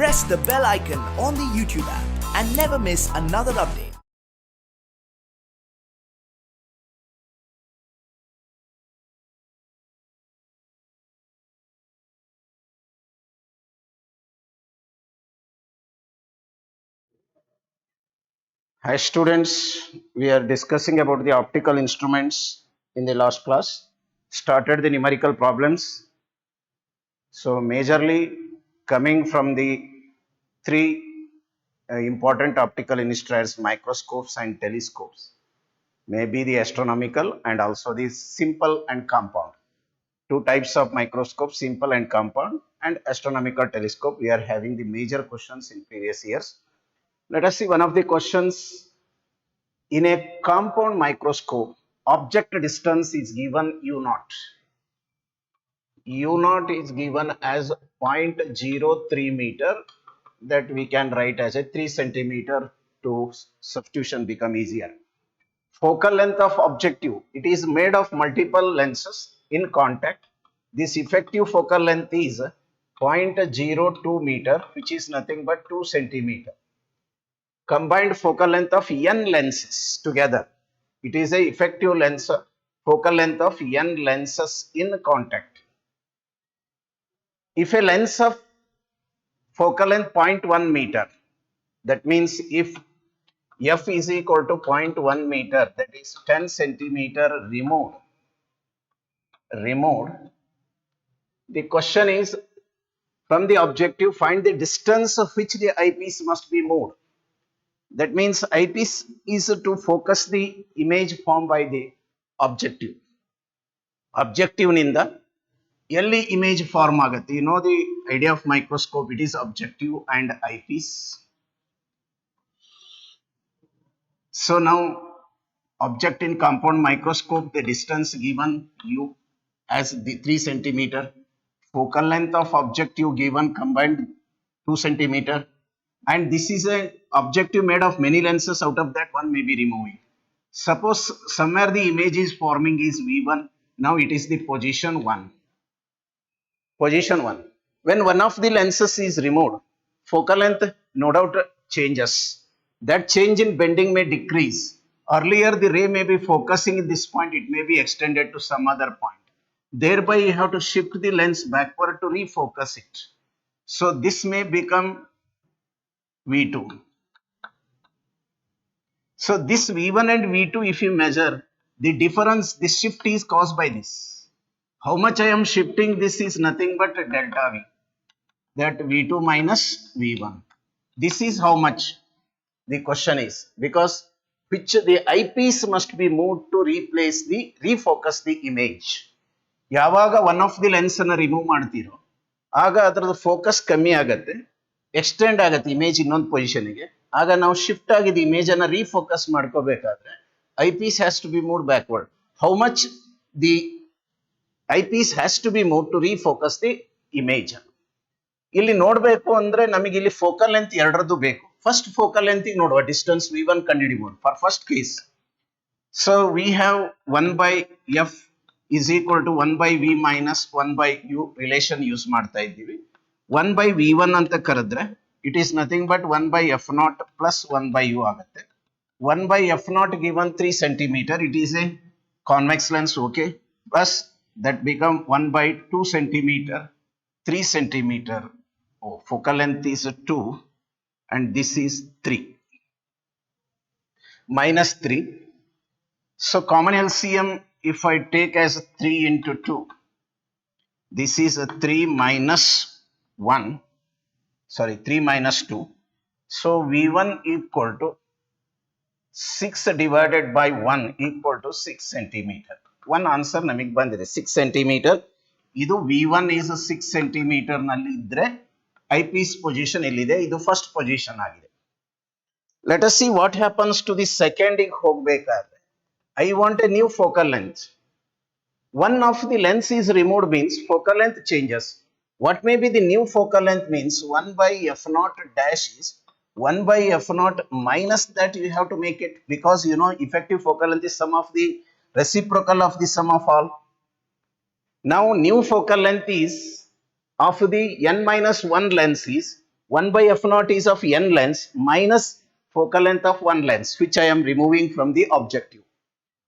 press the bell icon on the YouTube app and never miss another update. Hi students, we are discussing about the optical instruments in the last class. Started the numerical problems. So majorly coming from the three important optical instruments, microscopes and telescopes. Maybe the astronomical and also the simple and compound. Two types of microscope, simple and compound, and astronomical telescope. We are having the major questions in previous years. Let us see one of the questions. In a compound microscope, object distance is given u naught. U naught is given as 0.03 meter, that we can write as a 3 centimeter to substitution become easier. Focal length of objective, it is made of multiple lenses in contact. This effective focal length is 0.02 meter, which is nothing but 2 centimeter. Combined focal length of n lenses together, it is a effective lens focal length of n lenses in contact. If a lens of focal length 0.1 meter, that means if f is equal to 0.1 meter, that is 10 centimeter removed, the question is, from the objective find the distance of which the eyepiece must be moved. That means eyepiece is to focus the image formed by the objective. Objective ನಿಂದ ಎಲ್ಲಿ image form ಆಗುತ್ತೆ. You know the idea of microscope, it is objective and eyepiece. So now object in compound microscope, the distance given u as the 3 centimeter, focal length of objective given combined 2 centimeter, and this is a objective made of many lenses, out of that one may be removing. Suppose somewhere the image is forming is v1, now it is the position 1. Position 1. When one of the lenses is removed, focal length no doubt changes. That change in bending may decrease. Earlier the ray may be focusing in this point, it may be extended to some other point. Thereby you have to shift the lens backward to refocus it. So this may become V2. So this V1 and V2, if you measure the difference, this shift is caused by this. How much I am shifting this is nothing but delta V, that V2 minus V1. This is how much the question is, because which the eyepiece must be moved to refocus the image. ಯಾವಾಗ one of the lens ಅನ್ನು remove ಮಾಡ್ತೀರೋ ಆಗ ಅದರದ focus ಕಮ್ಮಿ ಆಗತ್ತೆ, extend ಆಗತ್ತೆ image ಇನ್ನೊಂದು ಪೊಸಿಷನ್ಗೆ. ಆಗ ನಾವು ಶಿಫ್ಟ್ ಆಗಿದ್ದ ಇಮೇಜ್ ಅನ್ನ ರೀಫೋಕಸ್ ಮಾಡ್ಕೋಬೇಕಾದ್ರೆ eyepiece has to be move backward. How much the eyepiece has to be move to refocus the image. ಇಲ್ಲಿ ನೋಡ್ಬೇಕು ಅಂದ್ರೆ ನಮಗೆ ಇಲ್ಲಿ ಫೋಕಲ್ ಲೆಂತ್ ಎರಡರದ್ದು ಬೇಕು. ಫಸ್ಟ್ ಫೋಕಲ್ ಲೆಂತ್ ನೋಡುವ ಡಿಸ್ಟೆನ್ಸ್ v1 ಕಂಡುಹಿಡಿಬಹುದು for first case. So we have 1 by f is equal to 1 by v minus 1 by u relation use ಮಾಡ್ತಾ ಇದ್ದೀವಿ. 1 by v1 ಅಂತ ಕರೆದ್ರೆ it is nothing but 1 by f naught plus 1 by u ಆಗುತ್ತೆ. 1 by f naught given 3 centimeter, it is a convex lens, okay, plus that become 1 by 2 centimeter, 3 centimeter. Oh, focal length is 2 and this is 3 minus 3. So common LCM, if I take as 3 into 2, this is a 3 minus 1, sorry 3 minus 2. So V1 equal to 6 divided by 1 equal to 6 centimeter. One answer namig bandide 6 centimeter. Idu V1 is 6 centimeter nalli idre eyepiece position ellide, idu first position agide. Let us see what happens to the second ಗೆ ಹೋಗಬೇಕಾದ್ರೆ. I want a new focal length. One of the lens is removed means focal length changes. What may be the new focal length means 1 by f naught dash is 1 by f naught minus that you have to make it, because you know effective focal length is sum of the reciprocal of the sum of all. Now new focal length is of the n minus 1 lens is 1 by f naught is of n lens minus focal length of one lens, which I am removing from the objective.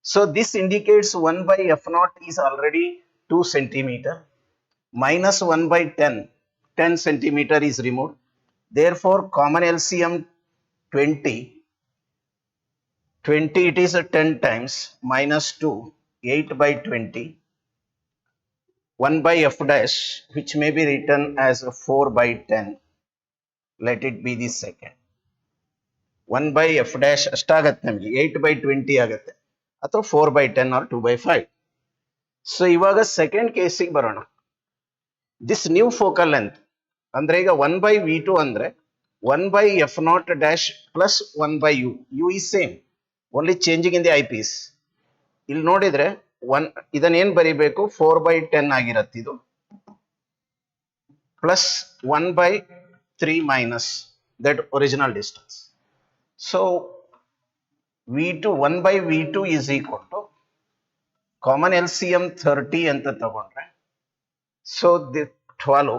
So this indicates 1 by f naught is already 2 centimeter minus 1 by 10 centimeter is removed. Therefore, common LCM 20, 20 it is a 10 times minus 2, 8 by 20, 1 by f dash, which may be written as 4 by 10. Let it be the second. 1 by f dash ಅಷ್ಟಾಗತ್ತೆ ನಮಗೆ 8 by 20 ಆಗುತ್ತೆ ಅಥವಾ 4 by 10 or 2 by 5. So ಇವಾಗ second ಕೇಸಿಗೆ ಬರೋಣ. This new focal length ಅಂದ್ರೆ ಈಗ 1 by v2 ಅಂದ್ರೆ 1 by f naught dash plus 1 by u. u is same, only changing in the eyepiece. ಇಲ್ಲಿ ನೋಡಿದ್ರೆ ಇದನ್ನೇನು ಬರಿಬೇಕು, 4 by 10 ಆಗಿರತ್ತೆ ಇದು, plus 1 by 3 minus that original distance. So v2 1 by v2 is equal to common LCM 30 ಅಂತ ತಗೊಂಡ್ರೆ, so the 12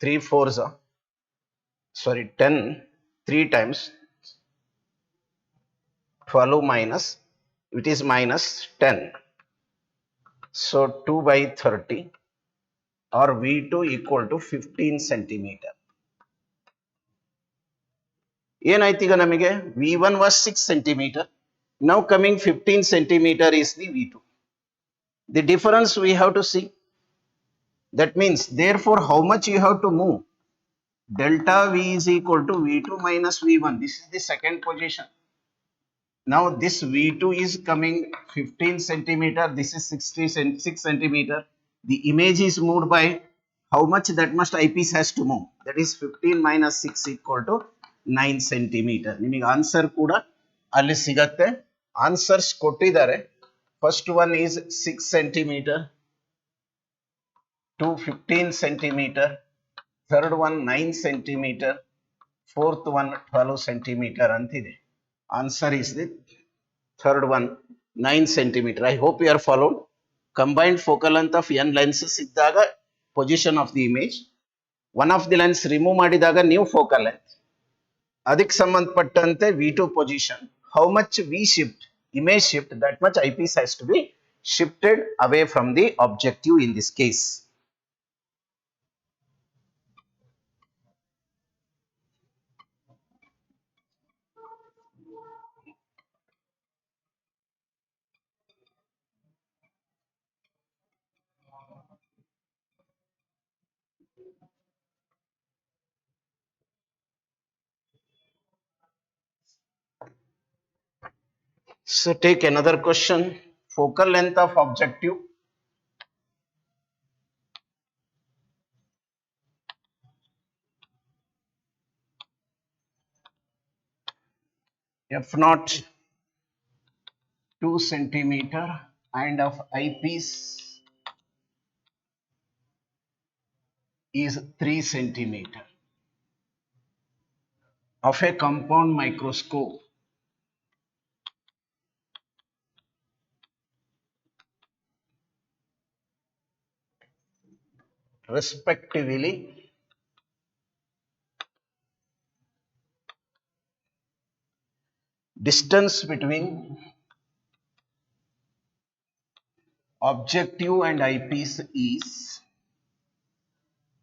3 4s sorry 10 3 times 12 minus it is minus 10, so 2 by 30 or v2 equal to 15 centimeter. ಏನಾಯ್ತು ಈಗ ನಮಗೆ v1 was 6 centimeter, now coming 15 centimeter is the v2. The difference we have to see. That means therefore how much you have to move? Delta v is equal to v2 minus v1. This is the second position. Now this v2 is coming 15 centimeter, this is 6 centimeter. The image is moved by how much? That much eyepiece has to move. That is 15 minus 6 equal to 9 centimeter. ನಿಮಗೆ answer ಕೂಡ ಅಲ್ಲಿ ಸಿಗತ್ತೆ. Answers ಕೊಟ್ಟಿದ್ದಾರೆ. First one is 6 centimeter, 2 15 centimeter, third one 9 centimeter, fourth one 12 centimeter ಅಂತಿದೆ. Answer is the third one 9 centimeter. I hope you are followed. Combined focal length of n lenses ಇದ್ದಾಗ position of the image, one of the lens remove ಮಾಡಿದಾಗ new focal length, ಅದಕ್ಕೆ ಸಂಬಂಧಪಟ್ಟಂತೆ v2 position, how much v shift, image shift, that much eyepiece has to be shifted away from the objective in this case. So take another question. Focal length of objective f naught 2 centimeter and of eyepiece is 3 centimeter. Of a compound microscope, respectively distance between objective and eyepiece is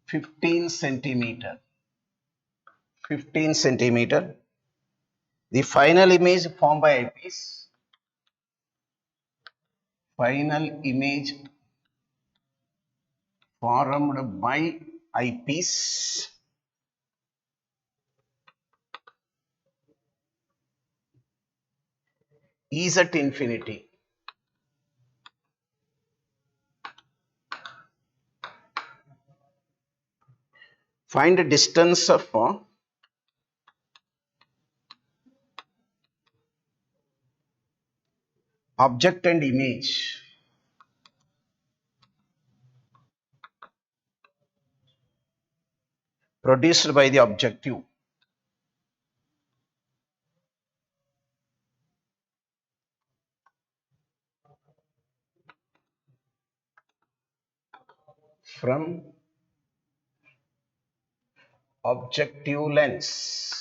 15 centimeter. 15 centimeter. The final image formed by eyepiece, final image formed by eyepiece is at infinity. Find the distance of object and image produced by the objective from objective lens.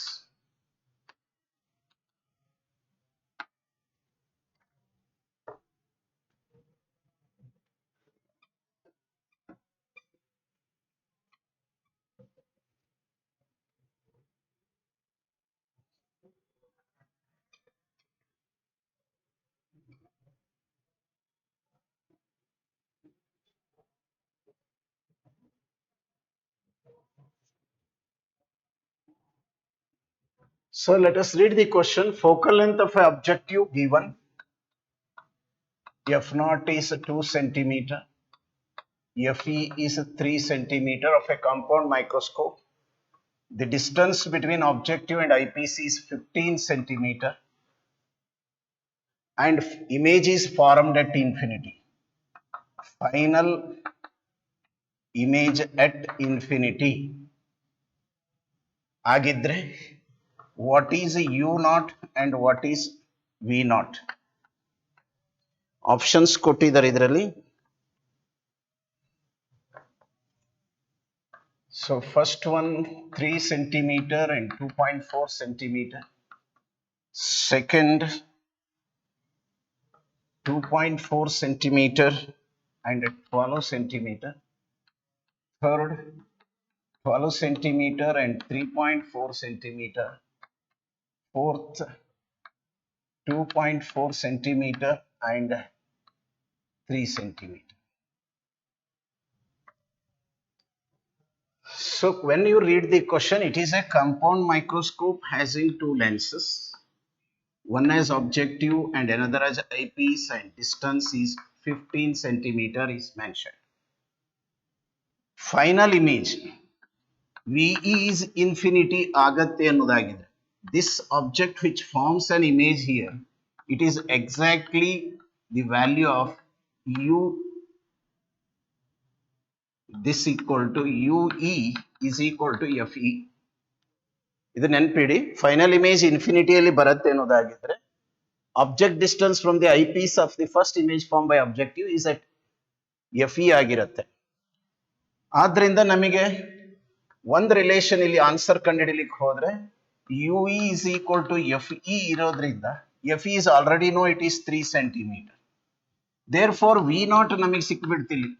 So let us read the question. Focal length of an objective given f naught is 2 centimeter, fe is 3 centimeter of a compound microscope. The distance between objective and eyepiece is 15 centimeter and image is formed at infinity. Final image at infinity ಆಗಿದ್ರೆ what is u naught and what is v naught? Options ಕೊಟ್ಟಿದ್ದಾರೆ ಇದರಲ್ಲಿ. So first one 3 centimeter and 2.4 centimeter. Second 2.4 centimeter and 12 centimeter. Third 12 centimeter and 3.4 centimeter. Fourth 2.4 centimeter and 3 centimeter. So when you read the question, it is a compound microscope having two lenses. One as objective and another as eyepiece, and distance is 15 centimeter is mentioned. Final image VE is infinity ಆಗತ್ತೆ ಅನ್ನೋದಾಗಿದೆ. This object which forms an image here, it is exactly the value of u, this equal to ue is equal to fe. ಇದು ನೆನಪಿಡಿ. Final image ಇನ್ಫಿನಿಟಿಯಲ್ಲಿ ಬರುತ್ತೆ ಅನ್ನೋದಾಗಿದ್ರೆ object distance from the eyepiece of the first image form by objective is at fe ಆಗಿರುತ್ತೆ. ಆದ್ರಿಂದ ನಮಗೆ ಒಂದು relation ಇಲ್ಲಿ ಆನ್ಸರ್ ಕಂಡುಹಿಡಿಲಿಕ್ಕೆ ಹೋದ್ರೆ ue is equal to fe ಇರೋದ್ರಿಂದ fe is already know it is 3 centimeter. therefore v naught ನಮಗೆ ಸಿಕ್ಬಿಡ್ತಿಲ್ಲಿ.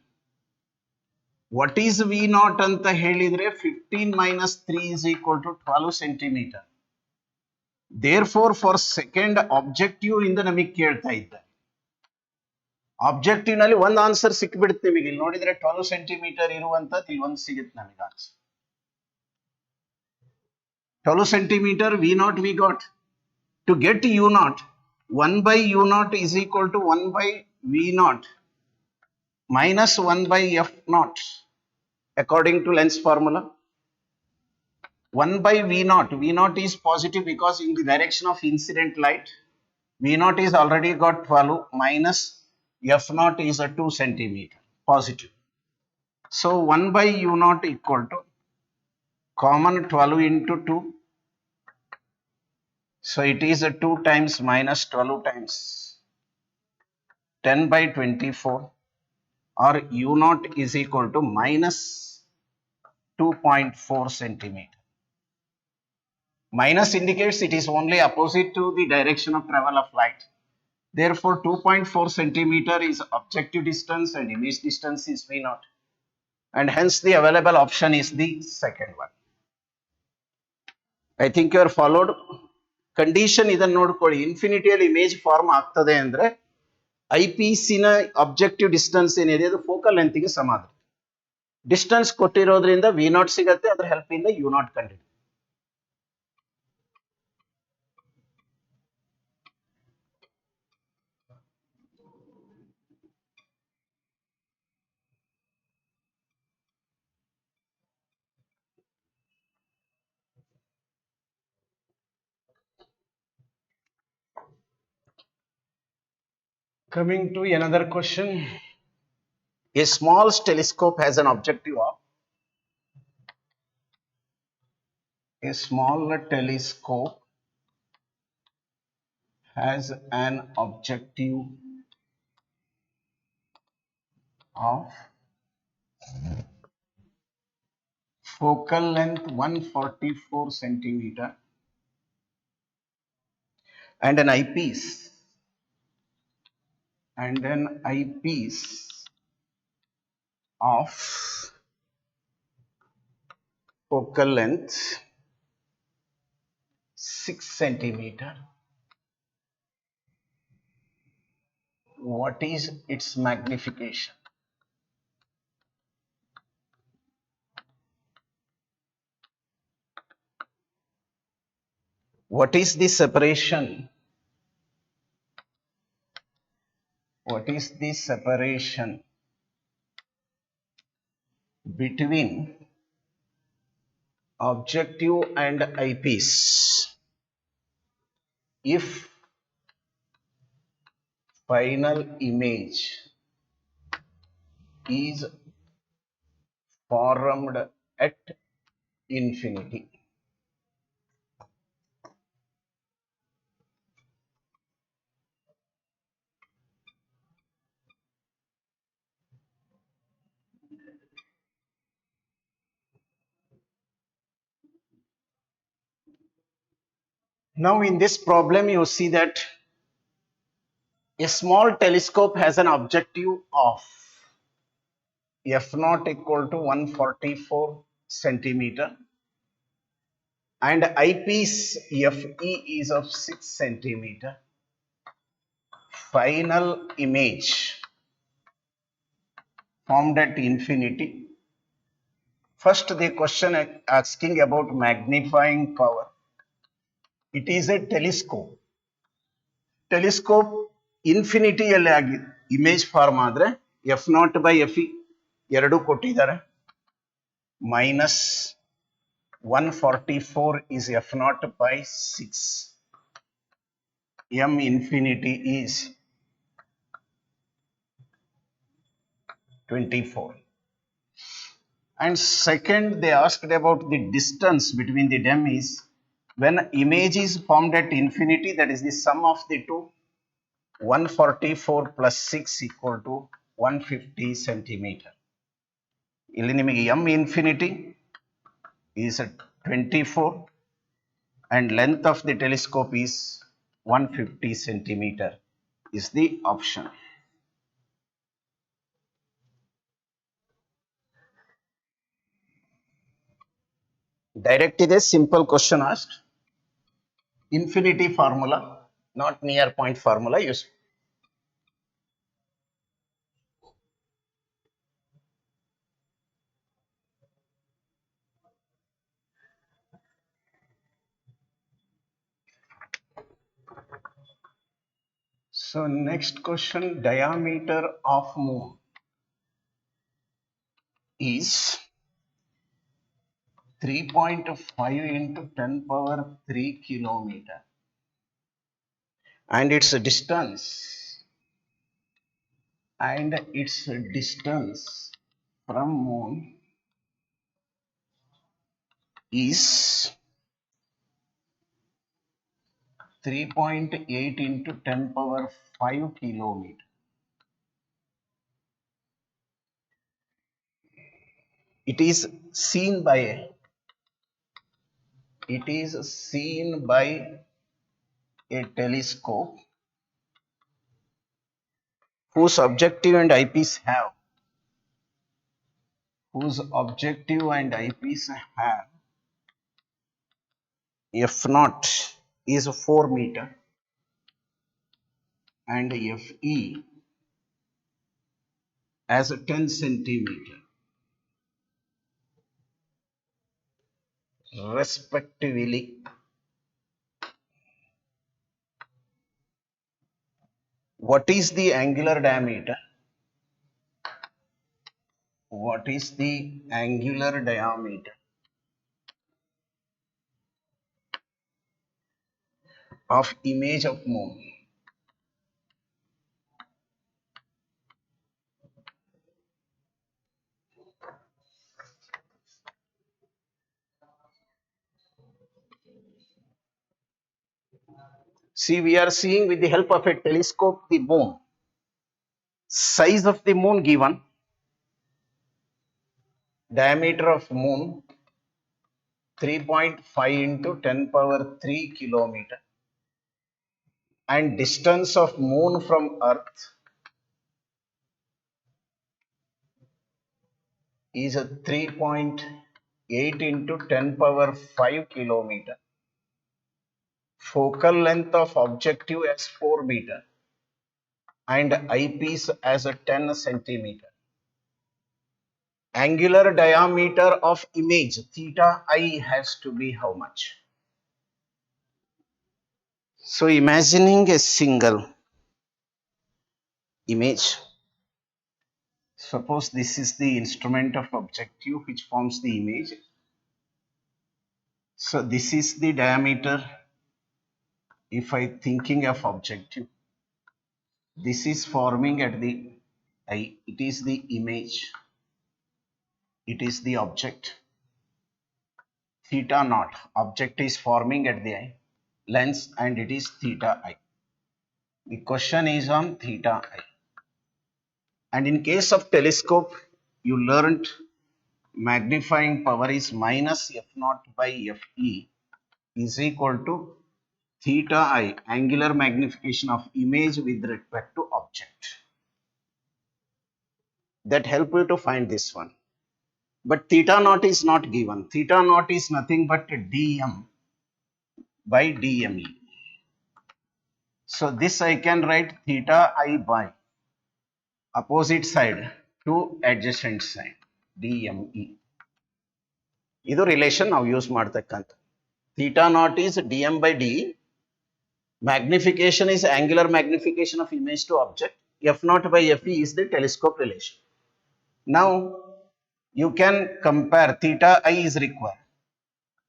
what is v naught ಅಂತ ಹೇಳಿದ್ರೆ 15 minus 3 is equal to 12 centimeter. therefore for second objective ಇಂದ ನಮಗೆ ಕೇಳ್ತಾ ಇದ್ದಾರೆ. ಆಬ್ಜೆಕ್ಟಿವ್ ನಲ್ಲಿ ಒಂದು ಆನ್ಸರ್ ಸಿಕ್ಬಿಡುತ್ತೆ ನಿಮಗೆ. ಇಲ್ಲಿ ನೋಡಿದ್ರೆ 12 ಸೆಂಟಿಮೀಟರ್ ಇರುವಂತದ್ದು ಇಲ್ಲಿ ಒಂದು ಸಿಗುತ್ತೆ ನಮಗೆ answer. 12 centimeter v naught we got. To get u naught, 1 by u naught is equal to 1 by v naught minus 1 by f naught according to lens formula. 1 by v naught, v naught is positive because in the direction of incident light, v naught is already got 12 minus f naught is a 2 centimeter positive. So 1 by u naught equal to common 12 into 2. So it is a 2 times minus 12 times 10 by 24, or u naught is equal to minus 2.4 centimeter. Minus indicates it is only opposite to the direction of travel of light. Therefore 2.4 centimeter is objective distance and image distance is v naught, and hence the available option is the second one. I think you are followed. Condition ಇದನ್ನು ನೋಡ್ಕೊಳ್ಳಿ. ಇನ್ಫಿನಿಟಿಯಲ್ಲಿ image form ಆಗ್ತದೆ ಅಂದ್ರೆ I ಪೀಸಿನ objective distance ಏನಿದೆ ಅದು focal ಲೆಂತ್ಗೆ ಸಮ. Distance ಕೊಟ್ಟಿರೋದ್ರಿಂದ V not ಸಿಗತ್ತೆ, ಅದ್ರ help ಇಂದ ಯು ನಾಟ್ ಕಂಡಿದೆ. Coming to another question. A small telescope has an objective of a small telescope has an objective of focal length 144 centimeter, and an eyepiece, of focal length 6 centimeter. What is its magnification? What is the separation? What is the separation between objective and eyepiece if final image is formed at infinity? Now in this problem you see that a small telescope has an objective of f naught equal to 144 centimeter and eyepiece fe is of 6 centimeter. Final image formed at infinity. First the question asking about magnifying power. It is a telescope. Telescope ಇನ್ಫಿನಿಟಿಯಲ್ಲಿ ಆಗಿ image form ಆದರೆ F not by F E ಎರಡು ಕೊಟ್ಟಿದ್ದಾರೆ. Minus 144 is f naught by 6. M infinity is 24. And second, they asked about the distance between the them is when image is formed at infinity, that is the sum of the two. 144 plus 6 equal to 150 centimeter. ಇಲ್ಲಿ ನಿಮಗೆ m infinity is 24 and length of the telescope is 150 centimeter is the option. Direct is a simple question asked. Infinity formula, not near point formula used. So next question, diameter of moon is 3.5 into 10 power 3 kilometer and its distance from moon is 3.8 into 10 power 5 kilometer. It is seen by a telescope whose objective and eyepiece have f naught is 4 meter and fe as 10 centimeter respectively. What is the angular diameter? What is the angular diameter of image of moon? See, we are seeing with the help of a telescope the moon. Size of the moon given, diameter of moon 3.5 into 10 power 3 kilometer, and distance of moon from earth is a 3.8 into 10 power 5 kilometer. Focal length of objective as 4 meter and eyepiece as a 10 centimeter. Angular diameter of image theta I has to be how much? So imagining a single image, suppose this is the instrument of objective which forms the image. So this is the diameter. If I thinking of objective, this is forming at the eye, it is the image, it is the object. Theta naught, object is forming at the eye, lens, and it is theta I. The question is on theta I. And in case of telescope, you learnt magnifying power is minus f naught by fe is equal to theta I, angular magnification of image with respect to object. That help you to find this one. But theta naught is not given. Theta naught is nothing but dm by dme. So this I can write theta I by opposite side to adjacent side dme. ಇದು relation ನಾವು use ಮಾಡ್ತಕ್ಕಂಥ. Theta naught is dm by d. Magnification is angular magnification of image to object. F naught by fe is the telescope relation. Now you can compare. Theta I is required.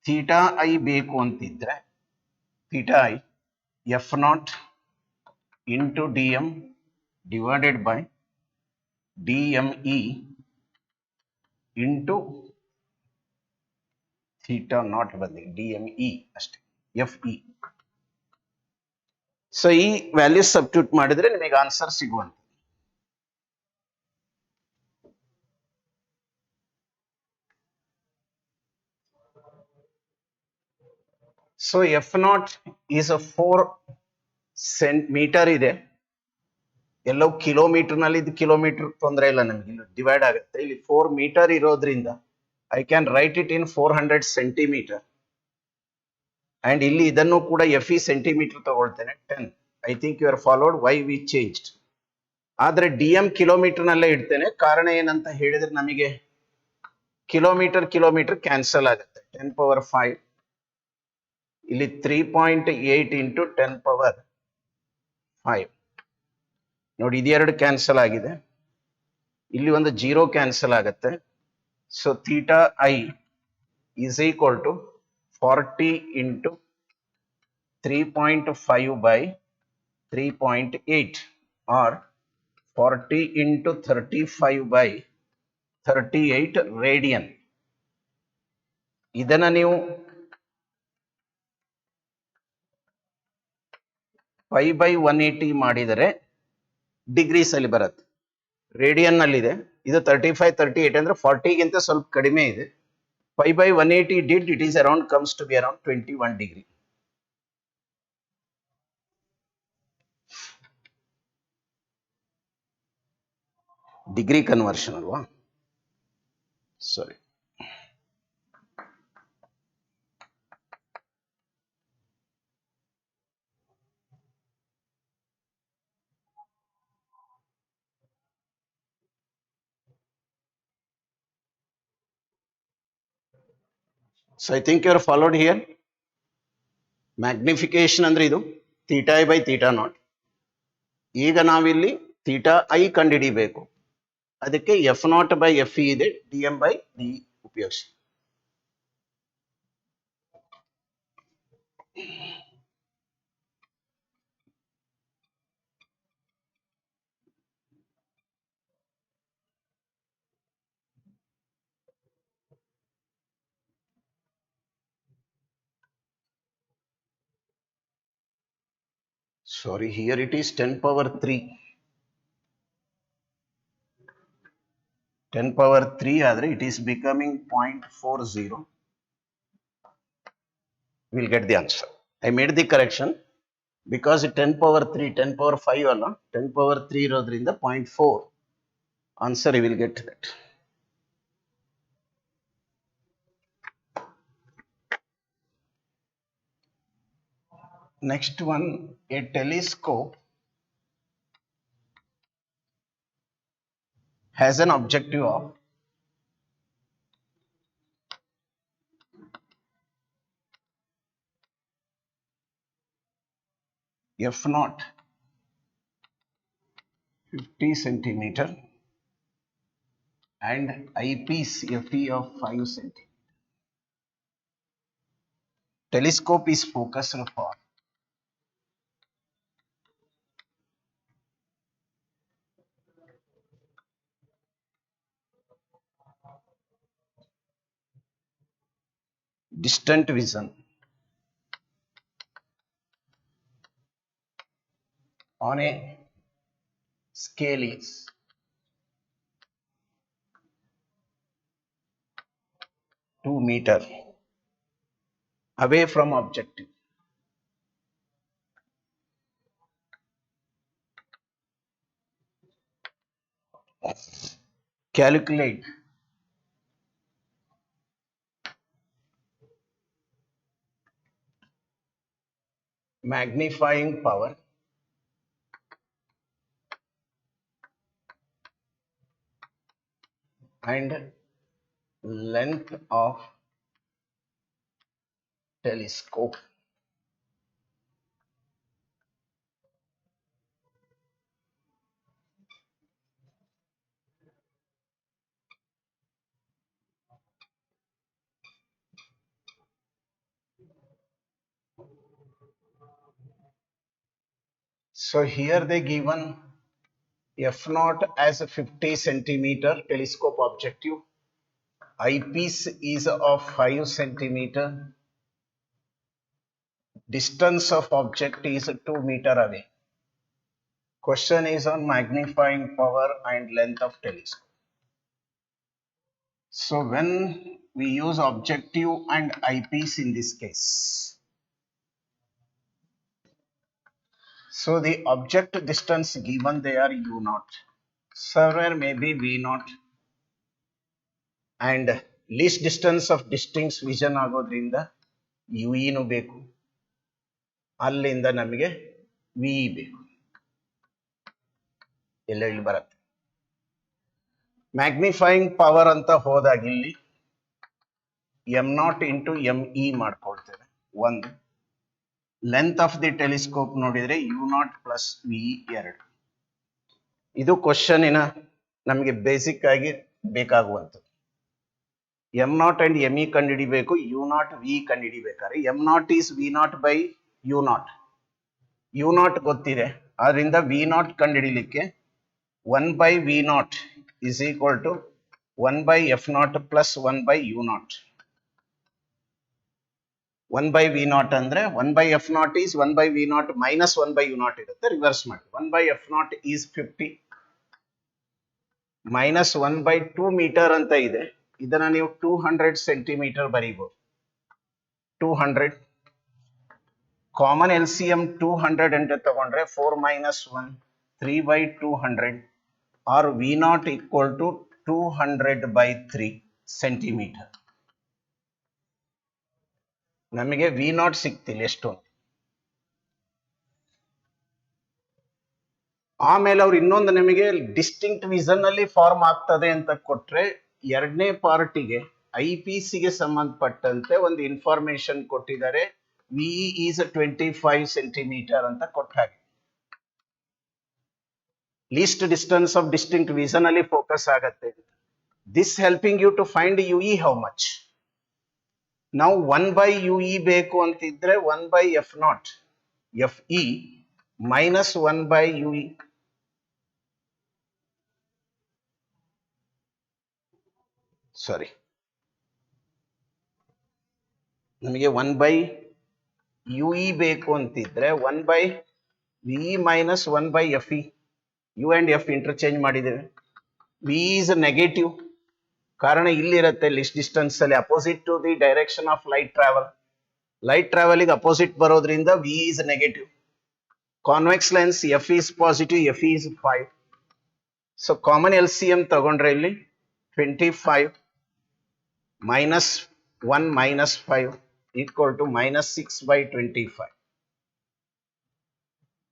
Theta I ಬೇಕು ಅಂತಿದ್ರೆ theta I f naught into dm divided by dme into theta naught ಬಂದಿ dme ಅಷ್ಟೇ fe. So ಈ value substitute ಮಾಡಿದ್ರೆ ನಿಮಗೆ answer ಸಿಗುವಂತ. So F not is a 4 metre ಇದೆ. ಎಲ್ಲವೂ ಕಿಲೋಮೀಟರ್ ನಲ್ಲಿ, ಇದು ಕಿಲೋಮೀಟರ್ ತೊಂದರೆ ಇಲ್ಲ, ನಮಗೆ ಇಲ್ಲಿ ಡಿವೈಡ್ ಆಗುತ್ತೆ. ಇಲ್ಲಿ 4 ಮೀಟರ್ ಇರೋದ್ರಿಂದ I can write it in 400 centimetre. And ಇಲ್ಲಿ ಇದನ್ನು ಕೂಡ ಎಫ್ ಇ ಸೆಂಟಿಮೀಟರ್ ತಗೊಳ್ತೇನೆ 10. I think you are followed why we changed. ಆದ್ರೆ ಡಿ ಎಂ ಕಿಲೋಮೀಟರ್ ನಲ್ಲೇ ಇಡ್ತೇನೆ. ಕಾರಣ ಏನಂತ ಹೇಳಿದ್ರೆ ನಮಗೆ ಕಿಲೋಮೀಟರ್ ಕ್ಯಾನ್ಸಲ್ ಆಗುತ್ತೆ. 10 ಪವರ್ 5 ಇಲ್ಲಿ 3.8 ಇಂಟು 10 ಪವರ್ 5 ನೋಡಿ, ಇದೆರಡು ಕ್ಯಾನ್ಸಲ್ ಆಗಿದೆ. ಇಲ್ಲಿ ಒಂದು 0 ಕ್ಯಾನ್ಸಲ್ ಆಗುತ್ತೆ. So theta I is equal to 40 into 3.5 by 3.8 or 40 into 35 by 38 radian. ಇದನ್ನ ನೀವು 5 by 180 ಮಾಡಿದರೆ ಡಿಗ್ರೀಸ್ ಅಲ್ಲಿ ಬರುತ್ತೆ. ರೇಡಿಯನ್ ನಲ್ಲಿದೆ. ಇದು 35 38 ಅಂದ್ರೆ 40 ಗಿಂತ ಸ್ವಲ್ಪ ಕಡಿಮೆ ಇದೆ. 5 by 180 did it is around comes to be around 21 degree. Degree conversion ಅಲ್ವಾ? ಸಾರಿ. So I think you are followed here. Magnification ಅಂದ್ರೆ ಇದು theta I by theta not. ಈಗ ನಾವಿಲ್ಲಿ ಥೀಟಾ ಐ ಕಂಡುಹಿಡಿಬೇಕು. ಅದಕ್ಕೆ F not by F E ಇದೆ, D M by D ಉಪಯೋಗಿಸಿ. Sorry, here it is 10 power 3. 10 power 3 ಆದರೆ it is becoming 0.40. we'll get the answer. I made the correction because 10 power 3, 10 power 5 ಅಲ್ಲ 10 power 3 ಇರೋದ್ರಿಂದ 0.4 answer you will get that. Next one, a telescope has an objective of f naught 50 centimeter and eyepiece fe of 5 centimeter. Telescope is focused for distant vision on a scale is 2 meter away from objective. Calculate magnifying power and length of telescope. So here they given f naught as a 50 centimeter telescope objective, eyepiece is of 5 centimeter, distance of object is 2 meter away. Question is on magnifying power and length of telescope. So when we use objective and eyepiece in this case, so the object distance given there u naught, somewhere maybe v naught, and least distance of distinct vision ಆಗೋದ್ರಿಂದ you ಇನು ಬೇಕು, ಅಲ್ಲಿಂದ ನಮಗೆ V ಬೇಕು, ಎಲ್ಲ ಇಲ್ಲಿ ಬರುತ್ತೆ. Magnifying power ಅಂತ ಹೋದಾಗ ಇಲ್ಲಿ M naught into M E ಮಾಡ್ಕೊಳ್ತೇವೆ ಒಂದು. ಲೆಂತ್ ಆಫ್ ದಿ ಟೆಲಿಸ್ಕೋಪ್ ನೋಡಿದ್ರೆ ಯು ನಾಟ್ ಪ್ಲಸ್ ವಿ 2. ಇದು ಕ್ವಶನಿನ ನಮಗೆ ಬೇಸಿಕ್ ಆಗಿ ಬೇಕಾಗುವಂಥದ್ದು. M naught and M E ಕಂಡುಹಿಡಿಬೇಕು, ಯು ನಾಟ್ ವಿ ಕಂಡುಹಿಡಿಬೇಕಾದ್ರೆ M naught is V naught by U naught. U naught ಗೊತ್ತಿದೆ, ಆದ್ರಿಂದ ವಿ ನಾಟ್ ಕಂಡುಹಿಡಿಲಿಕ್ಕೆ 1 by v naught is equal to 1 by f naught plus 1 by u naught. 1 by v naught ಅಂದ್ರೆ 1 by f naught is 1 by v naught minus 1 by u naught ಇರುತ್ತೆ, reverse ಮಾಡಿ. 1 by f naught is 50 minus 1 by 2 metre ಅಂತ ಇದೆ, ಇದನ್ನ ನೀವು 200 centimetre ಬರೀಬಹುದು. 200 common L C M 200 ಅಂತ ತಗೊಂಡ್ರೆ 4 minus 1 3 by 200 or v naught equal to 200 by 3 centimeter. ನಮಗೆ ವಿ ನಾಟ್ ಸಿಕ್ತಿಲ್ಲ ಎಷ್ಟು. ಆಮೇಲೆ ಅವ್ರು ಇನ್ನೊಂದು ನಮಗೆ ಡಿಸ್ಟಿಂಕ್ಟ್ ವಿಷನ್ ಅಲ್ಲಿ ಫಾರ್ಮ್ ಆಗ್ತದೆ ಅಂತ ಕೊಟ್ರೆ, ಎರಡನೇ ಪಾರ್ಟಿಗೆ ಐ ಪಿ ಸಿಗೆ ಸಂಬಂಧಪಟ್ಟಂತೆ ಒಂದು ಇನ್ಫಾರ್ಮೇಶನ್ ಕೊಟ್ಟಿದ್ದಾರೆ, ವಿ ಈಸ್ 25 ಸೆಂಟಿಮೀಟರ್ ಅಂತ ಕೊಟ್ಟ ಹಾಗೆ. Least distance of distinct vision ಅಲ್ಲಿ ಫೋಕಸ್ ಆಗತ್ತೆ. This helping you to find U E how much. ನಾವು 1 by ಯು ಇ ಬೇಕು ಅಂತಿದ್ರೆ 1 by F naught F E minus 1 by U E. Sorry, ನಮಗೆ 1 by U E ಬೇಕು ಅಂತಿದ್ರೆ 1 by V minus 1 by F E. U and F interchange ಮಾಡಿದ್ದೇವೆ. V is negative, ಕಾರಣ ಇಲ್ಲಿರುತ್ತೆ least distance ಅಲ್ಲಿ opposite to the direction of light travel. Light travelling opposite ಬರೋದ್ರಿಂದ V is negative. Convex lens F is positive, F is 5. So common L C M ತಗೊಂಡ್ರೆ ಇಲ್ಲಿ 25 minus 1 minus 5 equal to minus 6 by 25.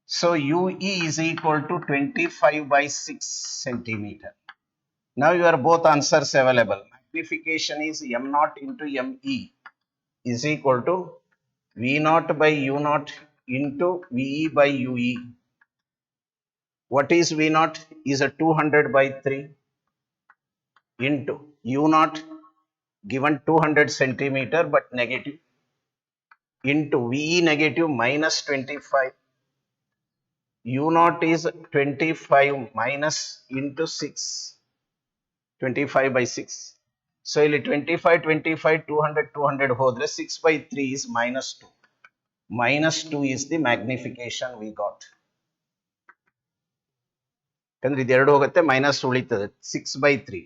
So UE is equal to 25 by 6 centimeter. Now your both answers available. Magnification is m naught into me is equal to v naught by u naught into ve by ue. What is v naught? Is a 200 by 3 into u naught given 200 centimeter but negative into ve negative minus 25. U naught is 25 minus into 6, 25 by 6. So ಇಲ್ಲಿ 25 25 200 200 ಹೋದ್ರೆ 6 by 3 is minus 2. Minus 2 is the magnification we got. ಯಾಕಂದ್ರೆ ಇದೆರಡು ಹೋಗುತ್ತೆ minus ಉಳಿತದೆ 6 by 3.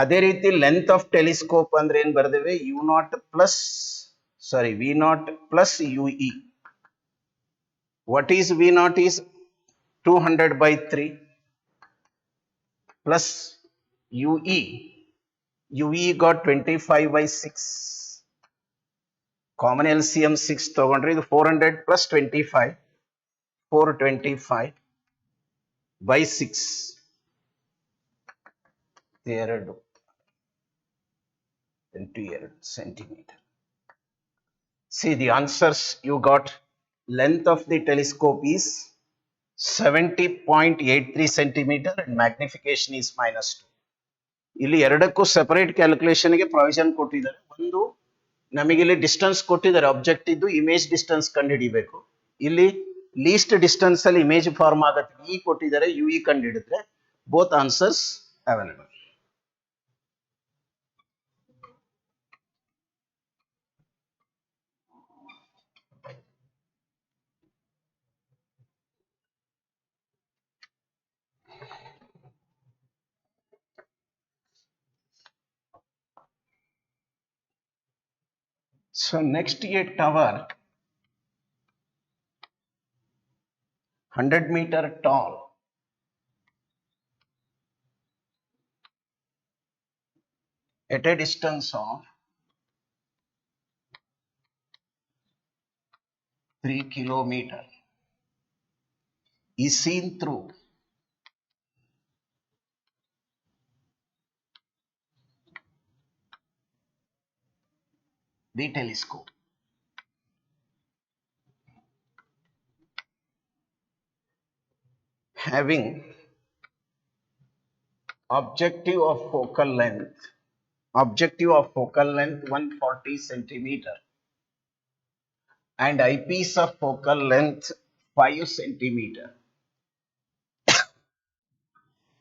ಅದೇ ರೀತಿ length of telescope ಅಂದ್ರೆ ಏನ್ ಬರ್ದೇವೆ U naught plus V naught plus U E. What is V naught is 200 by 3 plus UE. UE got 25 by 6. Common LCM 6 ತಗೊಂಡ್ರೆ ಇದು 400 plus 25, 425 by 6. ಎರಡು centimeter. See the answers you got. Length of the telescope is 70.83 centimeter and magnification is minus 2. ಇಲ್ಲಿ ಎರಡಕ್ಕೂ separate ಕ್ಯಾಲ್ಕುಲೇಷನ್ಗೆ provision ಕೊಟ್ಟಿದ್ದಾರೆ. ಒಂದು ನಮಗೆ ಇಲ್ಲಿ distance ಕೊಟ್ಟಿದ್ದಾರೆ, ಆಬ್ಜೆಕ್ಟ್ ಇದ್ದು ಇಮೇಜ್ ಡಿಸ್ಟೆನ್ಸ್ ಕಂಡುಹಿಡಿಬೇಕು. ಇಲ್ಲಿ ಲೀಸ್ಟ್ ಡಿಸ್ಟೆನ್ಸ್ ಅಲ್ಲಿ ಇಮೇಜ್ ಫಾರ್ಮ್ ಆಗುತ್ತೆ, ಇ ಕೊಟ್ಟಿದ್ದಾರೆ, ಯು ಇ ಕಂಡುಹಿಡಿದ್ರೆ both answers available. So next a tower 100 meter tall at a distance of 3 kilometer is seen through the telescope. Having objective of focal length 140 centimeter and eyepiece of focal length 5 centimeter.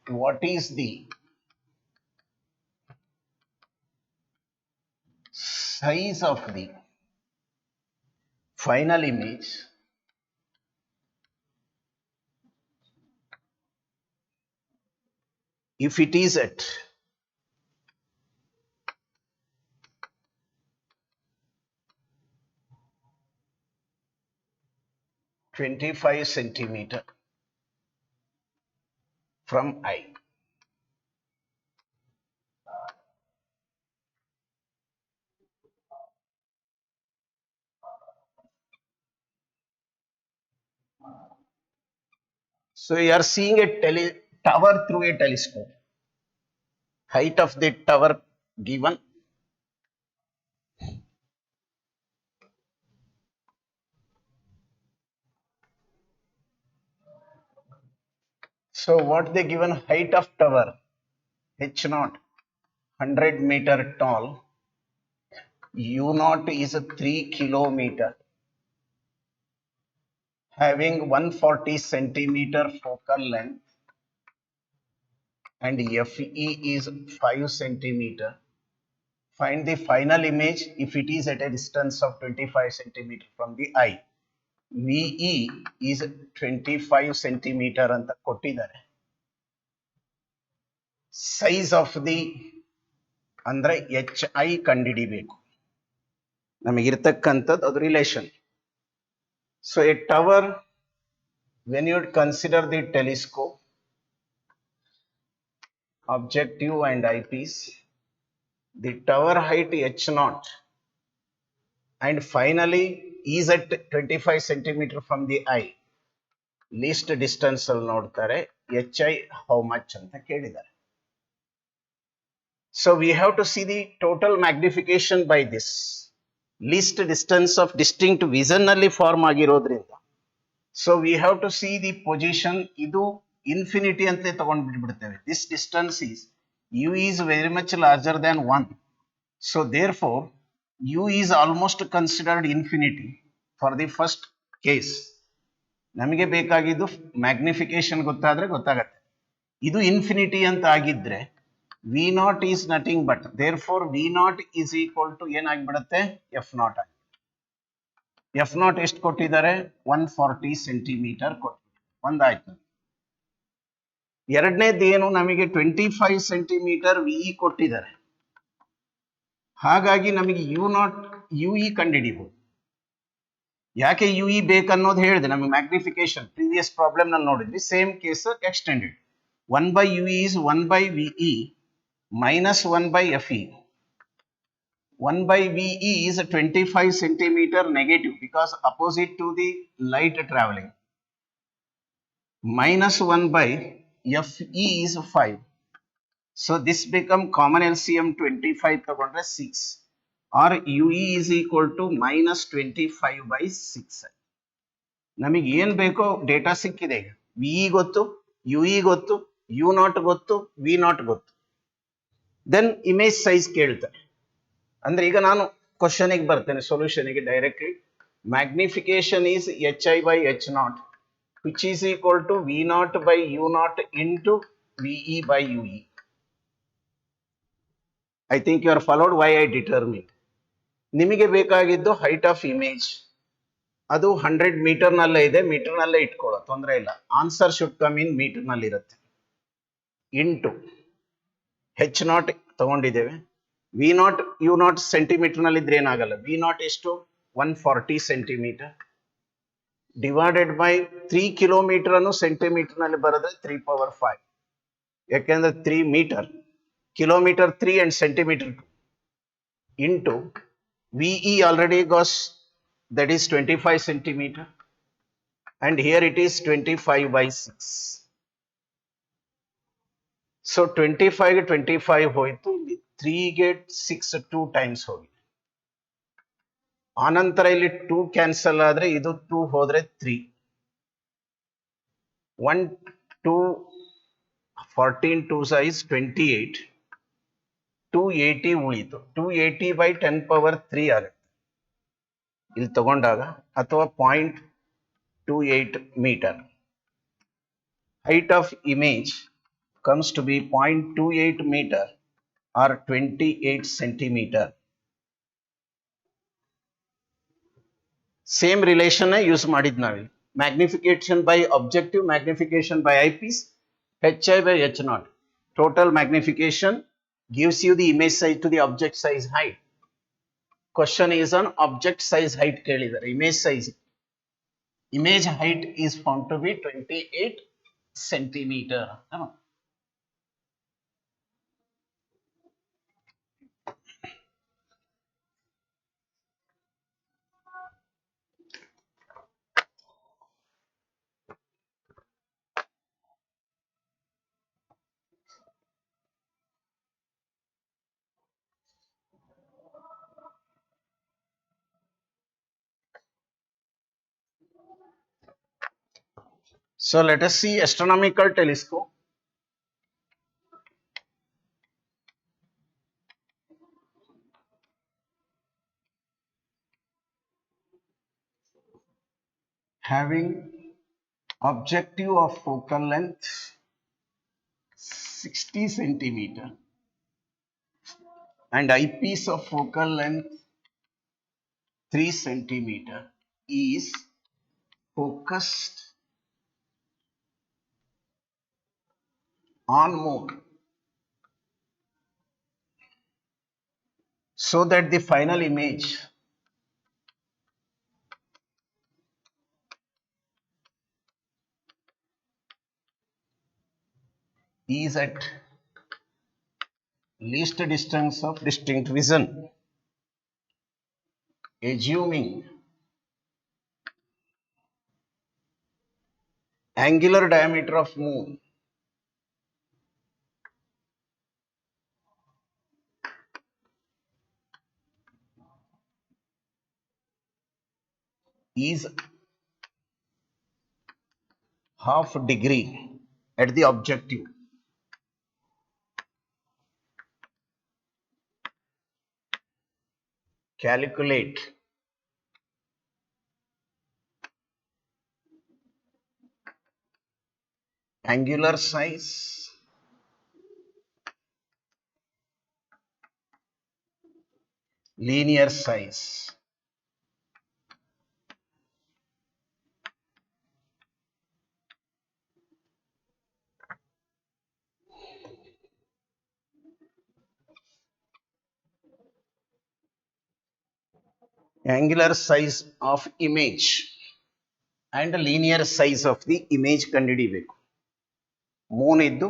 What is the size of the final image if it is at 25 centimeter from eye? So you are seeing a tower through a telescope. Height of the tower given. So what they given height of tower? H naught 100 meter tall. U naught is a 3 kilometer. Having 140 centimeter focal length and FE is 5 centimeter. Find the final image if it is at a distance of 25 centimeter from the eye. VE is 25 centimeter ಅಂತ ಕೊಟ್ಟಿದ್ದಾರೆ. Size of the ಅಂದ್ರೆ HI ಕಂಡುಹಿಡಿಬೇಕು. ನಮಗಿರ್ತಕ್ಕಂಥದ್ದು ಅದು relation. So A tower, when you consider the telescope, objective and eyepiece, the tower height h naught and finally is at 25 centimeter from the eye. least distance ಅಲ್ಲಿ ನೋಡ್ತಾರೆ hi how much ಅಂತ ಕೇಳಿದ್ದಾರೆ. So we have to see the total magnification by this least distance of distinct vision ನಲ್ಲಿ form ಆಗಿರೋದ್ರಿಂದ. So we have to see the position. ಇದು infinity ಅಂತ ತಗೊಂಡ್ಬಿಡ್ತೇವೆ. This distance is u is very much larger than 1. So therefore u is almost considered infinity for the first case. ನಮಗೆ ಬೇಕಾಗಿದ್ದು magnification ಗೊತ್ತಾದ್ರೆ ಗೊತ್ತಾಗತ್ತೆ. ಇದು infinity ಅಂತ ಆಗಿದ್ರೆ V naught is nothing but therefore V naught is equal to ಏನಾಗ್ಬಿಡುತ್ತೆ F naught ಆಗಿ. F naught ಎಷ್ಟು ಕೊಟ್ಟಿದ್ದಾರೆ 140 ಸೆಂಟಿಮೀಟರ್ ಒಂದಾಯ್ತು. ಎರಡನೇದು ಏನು ನಮಗೆ 25 ಸೆಂಟಿಮೀಟರ್ ವಿಇ ಕೊಟ್ಟಿದ್ದಾರೆ. ಹಾಗಾಗಿ ನಮಗೆ ಯುಇ ಕಂಡುಹಿಡಿಬಹುದು. ಯಾಕೆ ಯುಇ ಬೇಕನ್ನೋದು ಹೇಳಿದೆ ನಮಗೆ ಮ್ಯಾಗ್ನಿಫಿಕೇಶನ್ ಪ್ರೀವಿಯಸ್ ಪ್ರಾಬ್ಲಮ್ ನಲ್ಲಿ ನೋಡಿದ್ವಿ. Same case extended 1 by ui is 1 by ve minus 1 by fe. 1 by ve is 25 centimeter negative because opposite to the light traveling, minus 1 by fe is 5. So this become common LCM 25 ತಗೊಂಡ್ರೆ 6 or ue is equal to minus 25 by 6. ನಮಗೆ ಏನ್ ಬೇಕೋ data ಸಿಕ್ಕಿದೆ. ಈಗ ವಿಇ ಗೊತ್ತು, UE ಗೊತ್ತು, U naught ಗೊತ್ತು, V naught ಗೊತ್ತು. ದೆನ್ ಇಮೇಜ್ ಸೈಜ್ ಕೇಳ್ತಾರೆ. ಅಂದ್ರೆ ಈಗ ನಾನು ಕ್ವಶನಿಗೆ ಬರ್ತೇನೆ, ಸೊಲ್ಯೂಷನ್ಗೆ directly. Magnification is H I by H naught which is equal to V naught by U naught into VE by UE. I think you are followed why I determine. ನಿಮಗೆ ಬೇಕಾಗಿದ್ದು height of image, ಅದು 100 metre ನಲ್ಲೇ ಇದೆ, metre ನಲ್ಲೇ ಇಟ್ಕೊಳ್ಳೋ ತೊಂದರೆ ಇಲ್ಲ. Answer should come in metre ನಲ್ಲಿ ಇರುತ್ತೆ. ಇಂಟು ಹೆಚ್ ನಾಟ್ ತಗೊಂಡಿದ್ದೇವೆ, V naught U naught centimetre ನಲ್ಲಿ ಇದ್ರೆ ಏನಾಗಲ್ಲ. ವಿ ನಾಟ್ ಎಷ್ಟು 140 ಸೆಂಟಿಮೀಟರ್ ಡಿವೈಡೆಡ್ ಬೈ 3 ಕಿಲೋಮೀಟರ್ ಅನ್ನು ಸೆಂಟಿಮೀಟರ್ ನಲ್ಲಿ ಬರೆದ್ರೆ 3 power 5. ಯಾಕೆಂದ್ರೆ 3 metre, kilometre 3 and centimetre 2 into VE already goes, that is 25 centimeter, and here it is 25 by 6. So 25 ಗೆ 25 ಹೋಯಿತು, ಇಲ್ಲಿ 3 ಗೆ 6 2 times ಹೋಗಿದೆ. ಆನಂತರ ಇಲ್ಲಿ 2 ಕ್ಯಾನ್ಸಲ್ ಆದ್ರೆ ಇದು 2 ಹೋದ್ರೆ 3, 1 2 14 2 is 28, 280 ಉಳಿತು. 280 by 10 power 3 ಆಗುತ್ತೆ ಇಲ್ಲಿ ತಗೊಂಡಾಗ, ಅಥವಾ 0.28 metre. height of image comes to be 0.28 meter or 28 centimeter. Same relation use ಮಾಡಿದ್ ನಾವಿಲ್ಲಿ. Magnification by objective, magnification by eyepiece, hi by h naught. Total magnification gives you the image size to the object size height. Question is on object size height ಕೇಳಿದ್ದಾರೆ. Image size, image height is found to be 28 centimeter. So let us see astronomical telescope. Having objective of focal length 60 centimeter and eyepiece of focal length 3 centimeter is focused on moon, so that the final image is at least distance of distinct vision, assuming angular diameter of moon is half degree at the objective. Calculate angular size, linear size. Angular size of image and linear size of the image ಕಂಡುಹಿಡಿಯಬೇಕು. Moon ಇದ್ದು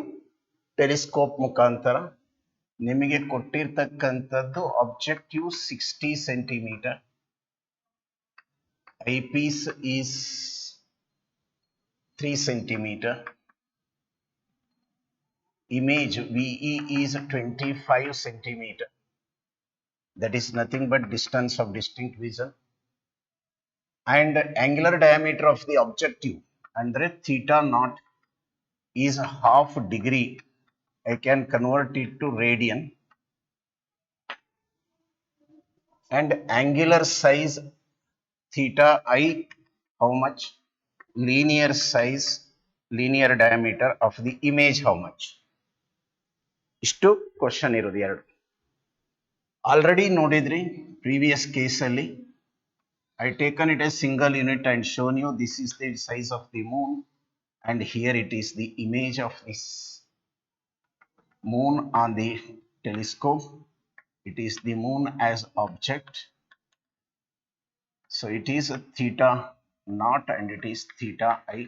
telescope ಮುಖಾಂತರ ನಿಮಗೆ ಕೊಟ್ಟಿರ್ತಕ್ಕಂಥದ್ದು objective 60 centimetre, eyepiece is 3 centimeter, image VE is 25 centimeter. That is nothing but distance of distinct vision. And angular diameter of the objective andre theta naught is half degree. I can convert it to radian. And angular size theta I, how much? Linear size, linear diameter of the image, how much? ಇಷ್ಟು question ಇರೋದು ಎರಡು. Already ನೋಡಿದ್ರಿ previous ಕೇಸಲ್ಲಿ. I taken it as single unit and shown you this is the size of the moon, and here it is the image of this moon on the telescope. It is the moon as object. So it is theta naught and it is theta I,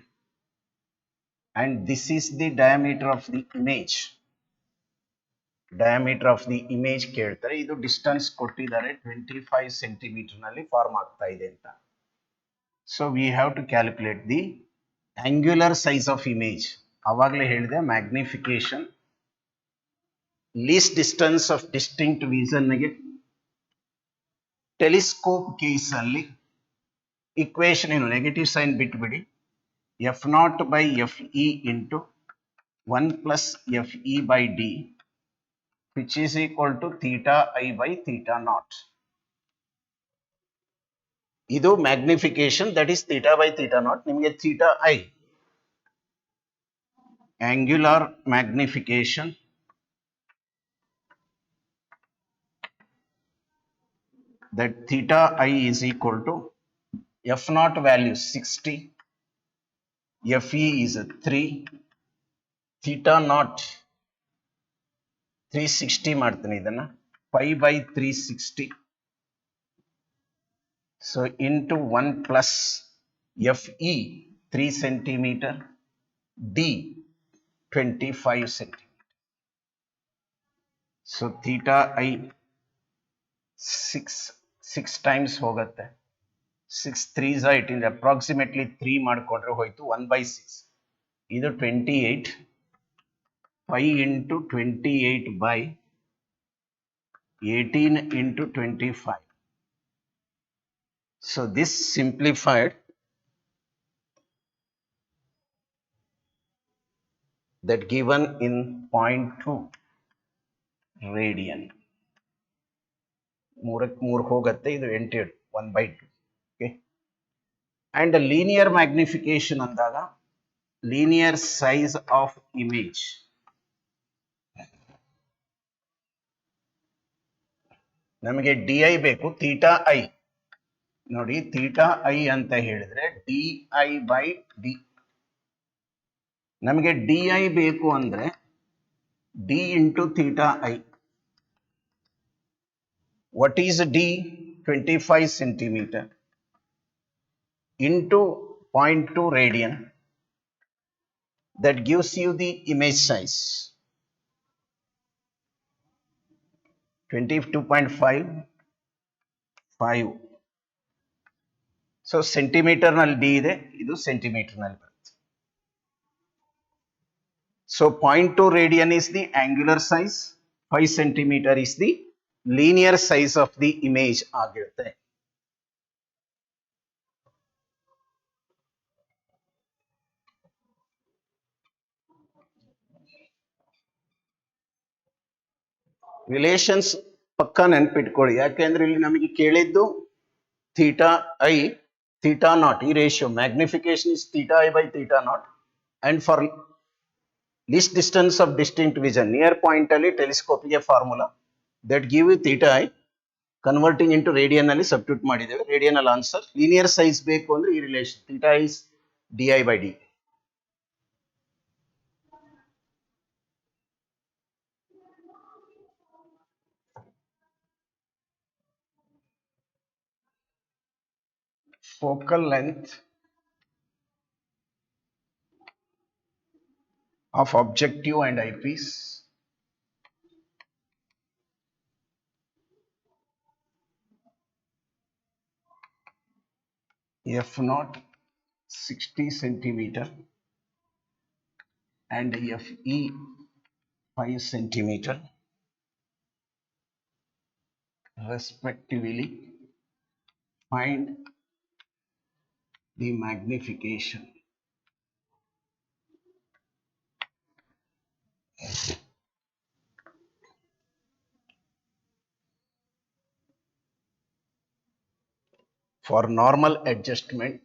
and this is the diameter of the image. Diameter of the image ಕೇಳ್ತಾರೆ. ಇದು distance ಕೊಟ್ಟಿದ್ದಾರೆ 25 centimetre ನಲ್ಲಿ form ಆಗ್ತಾ ಇದೆ ಅಂತ. So we have to calculate the angular size of image. ಆವಾಗಲೇ ಹೇಳಿದೆ magnification, least distance of distinct vision ಗೆ ಟೆಲಿಸ್ಕೋಪ್ ಕೇಸ್ ಅಲ್ಲಿ ಇಕ್ವೇಶನ್ ಏನು, ನೆಗೆಟಿವ್ ಸೈನ್ ಬಿಟ್ಬಿಡಿ, F not by F E into 1 plus F E by D which is equal to theta I by theta naught. ಇದು magnification, that is theta by theta naught. ನಿಮಗೆ theta I angular magnification that theta I is equal to f naught value 60, fe is 3, theta naught 360 ಮಾಡ್ತೀನಿ ಇದನ್ನ, pi by 360. So into 1 plus fe 3 centimeter, d 25 centimeter. So theta I 6 times ಹೋಗುತ್ತೆ, 6 3s are 18, approximately 3 ಮಾಡಿಕೊಂಡ್ರೆ ಹೋಯ್ತು 1 by 6. ಇದು 28, pi into 28 by 18 into 25. So this simplified that given in 0.2 radian. 3 ಹೋಗುತ್ತೆ, ಇದು 8 1 by 2. Okay. And linear magnification ಅಂದಾಗ linear size of image. ನಮಗೆ D I ಬೇಕು, theta I ನೋಡಿ, ಥೀಟಾ ಐ ಅಂತ ಹೇಳಿದ್ರೆ ಡಿ ಐ ಬೈ ಡಿ. ನಮಗೆ ಡಿ ಐ ಬೇಕು ಅಂದ್ರೆ D into theta I. What is D? 25 centimetre into 0.2 radian that gives you the image size 22.5 5. So ಸೆಂಟಿಮೀಟರ್ನಲ್ಲಿ D ಇದೆ, ಇದು ಸೆಂಟಿಮೀಟರ್ನಲ್ಲಿ ಬರುತ್ತೆ. So 0.2 radian is the angular size, 5 centimetre is the linear size of the image ಆಗಿರುತ್ತೆ. Relations ಪಕ್ಕ ನೆನ್ಪಿಟ್ಕೊಳ್ಳಿ, ಯಾಕೆಂದ್ರೆ ಇಲ್ಲಿ ನಮಗೆ ಕೇಳಿದ್ದು ಥೀಟಾ ಐ theta naught, ಈ ratio magnification is theta I by theta naught, and for least distance of distinct vision near point ಅಲ್ಲಿ ಟೆಲಿಸ್ಕೋಪಿಗೆ formula that give you theta I, converting into radian ಅಲ್ಲಿ ಸಬ್ಸ್ಟಿಟ್ಯೂಟ್ ಮಾಡಿದ್ದೇವೆ. ರೇಡಿಯನಲ್ answer. Linear size ಬೇಕು ಅಂದ್ರೆ ಈ relation theta is di by d. Focal length of objective and eyepiece f naught 60 centimeter and fe 5 centimeter respectively. Find the magnification for normal adjustment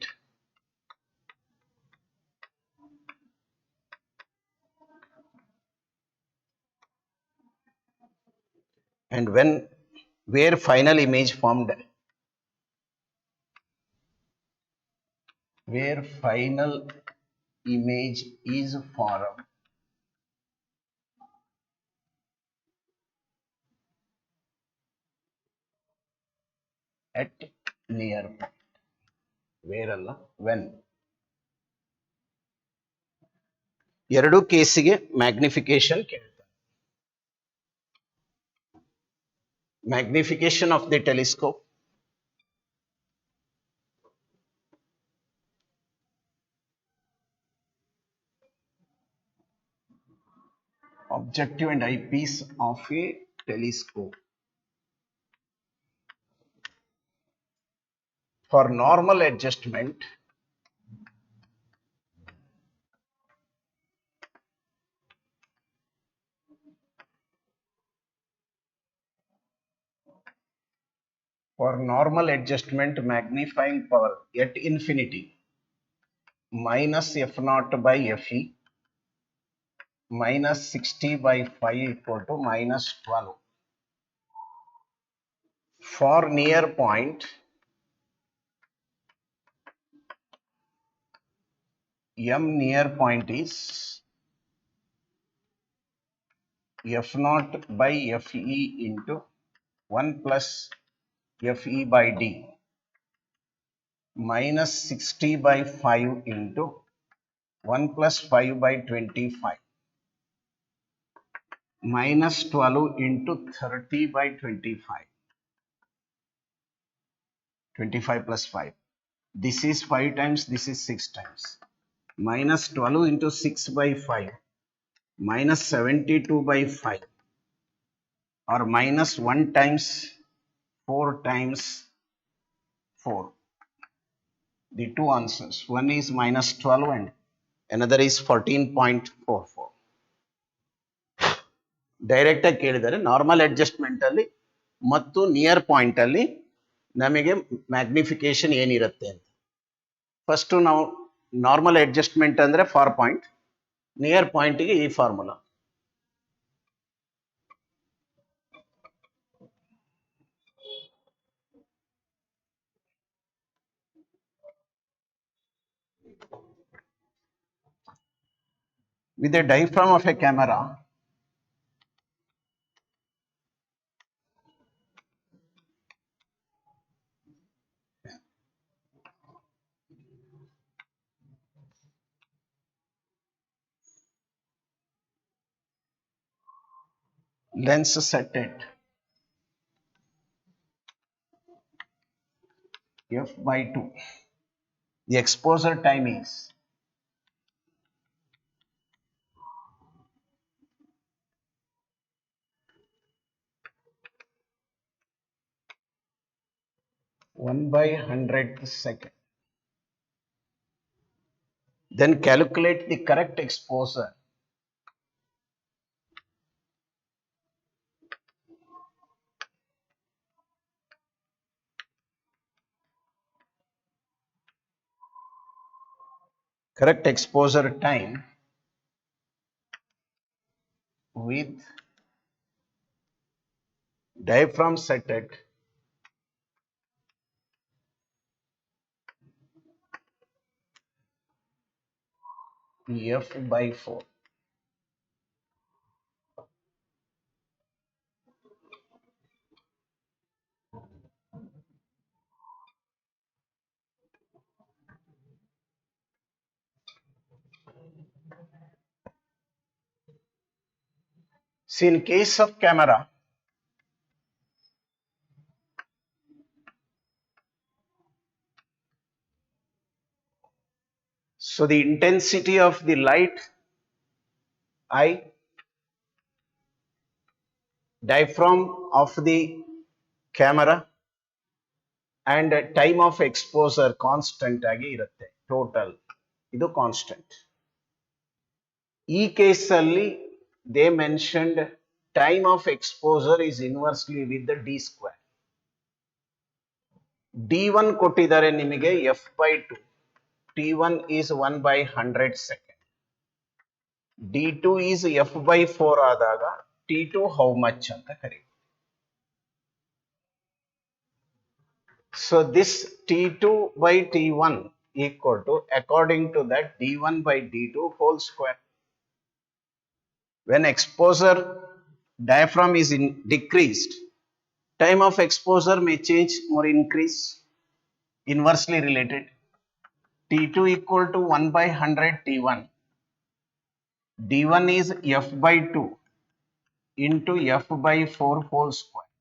and where final image formed, where final image is formed at near point. Where ಅಲ್ಲ, when. ಎರಡು ಕೇಸಿಗೆ magnification ಕೇಳ್ತಾರೆ. Magnification of the telescope, objective and eyepiece of a telescope. For normal adjustment, magnifying power at infinity minus f naught by fe minus 60 by 5 equal to minus 12. For near point, m near point is f naught by fe into 1 plus fe by d minus 60 by 5 into 1 plus 5 by 25 minus 12 into 30 by 25. 25 plus 5. This is 5 times, this is 6 times. Minus 12 into 6 by 5 minus 72 by 5, or minus 1 times 4 times 4. The two answers. One is minus 12 and another is 14.44. Direct ಆಗಿ ಕೇಳಿದರೆ normal adjustment ಅಲ್ಲಿ ಮತ್ತು near point ಅಲ್ಲಿ ನಮಗೆ magnification ಏನಿರುತ್ತೆ ಅಂತ. First ನಾವು normal adjustment ಅಂದ್ರೆ ಫಾರ್ ಪಾಯಿಂಟ್, ನಿಯರ್ ಪಾಯಿಂಟ್ಗೆ ಈ formula. With a diaphragm of a camera, lens set at f by 2. The exposure time is 1/100th second. Then calculate the correct exposure. Correct exposure time with diaphragm set at f by 4. See, in case of camera, so the intensity of the light I, diaphragm of the camera, and time of exposure constant ಆಗಿ ಇರುತ್ತೆ total, ಇದು constant. ಈ ಕೇಸಲ್ಲಿ they mentioned time of exposure is inversely with the D square. D1 ಕೊಟ್ಟಿದ್ದಾರೆ ನಿಮಗೆ f by 2. T1 is 1/100 second. D2 is f by 4 ಆದಾಗ T2 how much ಅಂತ ಕರೀತೀವಿ. So this T2 by T1 equal to, according to that, D1 by D2 whole square. When exposure diaphragm is decreased, time of exposure may change or increase, inversely related. T2 equal to 1/100 T1. D1 is f by 2 into f by 4 whole square.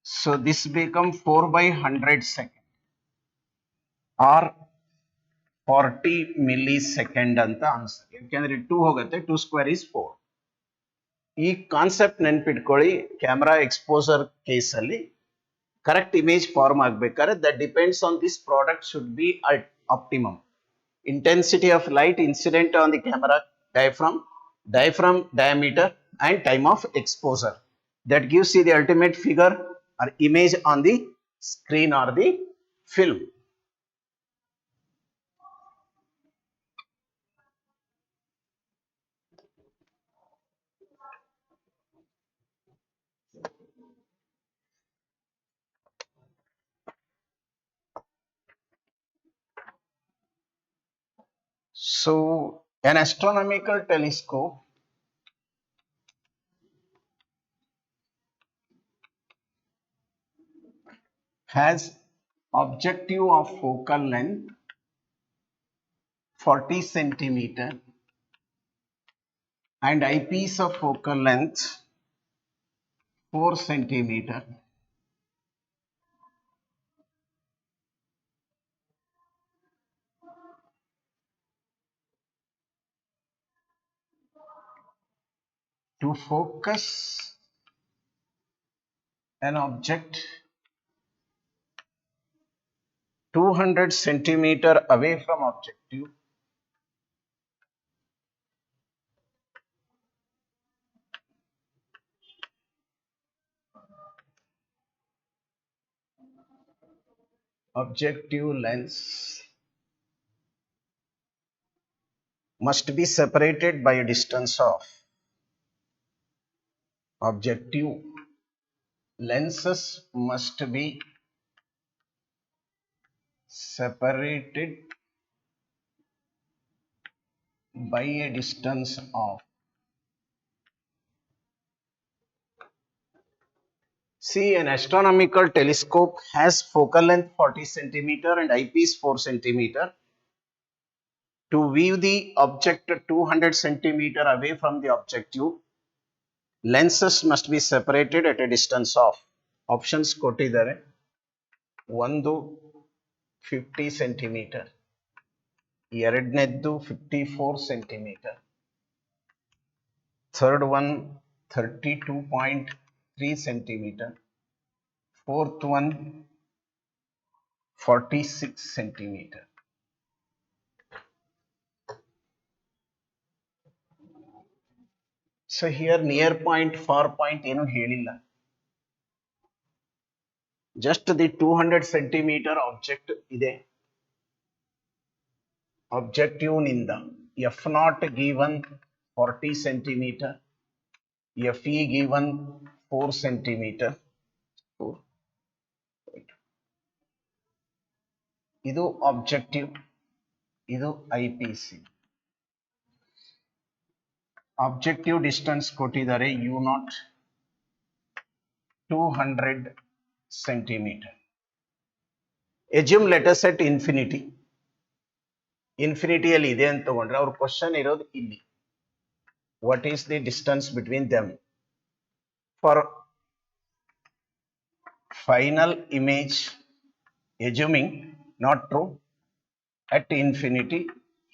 So this become 4/100 second or 40 millisecond ಅಂತ answer. ಯಾಕೆಂದ್ರೆ 2 ಹೋಗುತ್ತೆ, 2 square is 4. ಈ concept ನೆನ್ಪಿಟ್ಕೊಳ್ಳಿ. Camera exposure ಕೇಸಲ್ಲಿ correct image form ಆಗ್ಬೇಕಾದ್ರೆ that depends on this product should be at optimum. Intensity of light incident on the camera diaphragm diameter, and time of exposure. That gives you the ultimate figure or image on the screen or the film. So an astronomical telescope has objective of focal length 40 centimeter and eyepiece of focal length 4 centimeter. To focus an object 200 centimeter away from objective, objective lens must be separated by a distance of, objective lenses must be separated by a distance of, see, an astronomical telescope has focal length 40 centimeter and eyepiece 4 centimeter. To view the object 200 centimeter away from the objective, lenses must be separated at a distance of options ಕೊಟ್ಟಿದ್ದಾರೆ ಒಂದು 50 centimetre ಎರಡನೇದ್ದು 54 centimetre third one 32.3 centimetre fourth one 46 centimetre so here near point far point ಏನು ಹೇಳಿಲ್ಲ just the 200 centimeter object ಇದೆ objective ನಿಂದ f naught given 40 centimeter fe given 4 centimeter ಇದು objective ಇದು IPC objective distance ಕೊಟ್ಟಿದ್ದಾರೆ u naught 200 centimeter assume let us at infinity ಅಲ್ಲಿ ಇದೆ ಅಂತ ತಗೊಂಡ್ರೆ ಅವ್ರ ಕ್ವಶನ್ ಇರೋದು ಇಲ್ಲಿ what is the distance between them for final image assuming not true at infinity